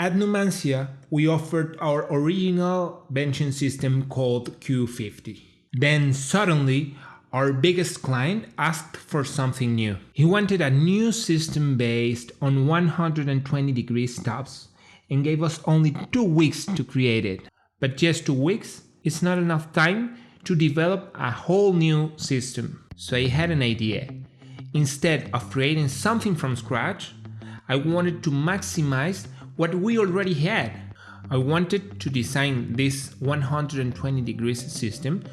At Numancia, we offered our original benching system called Q50. Then suddenly, our biggest client asked for something new. He wanted a new system based on 120-degree stops and gave us only 2 weeks to create it. But just 2 weeks is not enough time to develop a whole new system. So I had an idea. Instead of creating something from scratch, I wanted to maximize what we already had. I wanted to design this 120 degrees system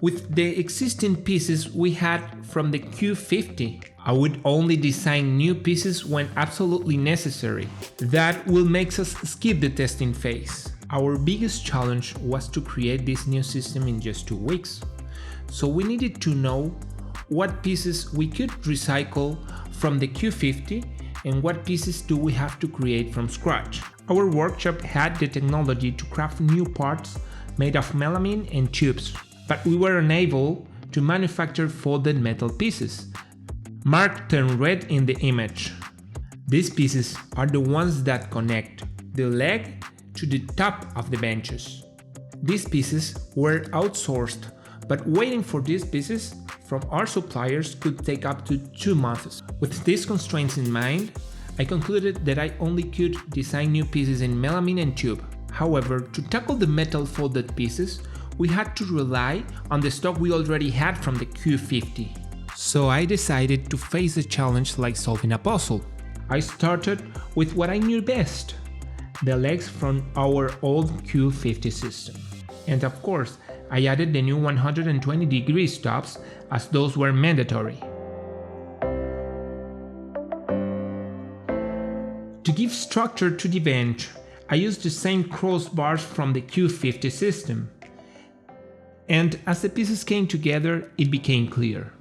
with the existing pieces we had from the Q50. I would only design new pieces when absolutely necessary. That will make us skip the testing phase. Our biggest challenge was to create this new system in just 2 weeks. So we needed to know what pieces we could recycle from the Q50 and what pieces do we have to create from scratch. Our workshop had the technology to craft new parts made of melamine and tubes, but we were unable to manufacture folded metal pieces, marked in red in the image. These pieces are the ones that connect the leg to the top of the benches. These pieces were outsourced, but waiting for these pieces from our suppliers could take up to 2 months. With these constraints in mind, I concluded that I only could design new pieces in melamine and tube. However, to tackle the metal folded pieces, we had to rely on the stock we already had from the Q50. So I decided to face the challenge like solving a puzzle. I started with what I knew best, the legs from our old Q50 system. And of course, I added the new 120-degree stops as those were mandatory. To give structure to the bench, I used the same crossbars from the Q50 system. And as the pieces came together, it became clear.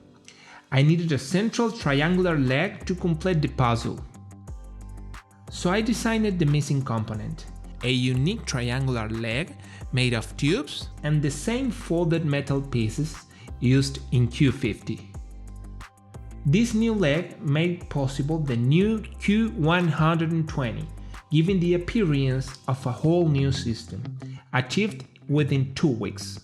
I needed a central triangular leg to complete the puzzle. So I designed the missing component, a unique triangular leg made of tubes and the same folded metal pieces used in Q50. This new leg made possible the new Q120, giving the appearance of a whole new system, achieved within 2 weeks.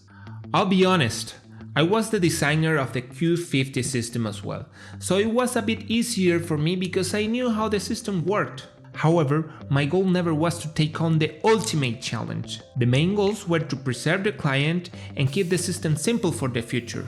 I'll be honest, I was the designer of the Q50 system as well, so it was a bit easier for me because I knew how the system worked. However, my goal never was to take on the ultimate challenge. The main goals were to preserve the client and keep the system simple for the future.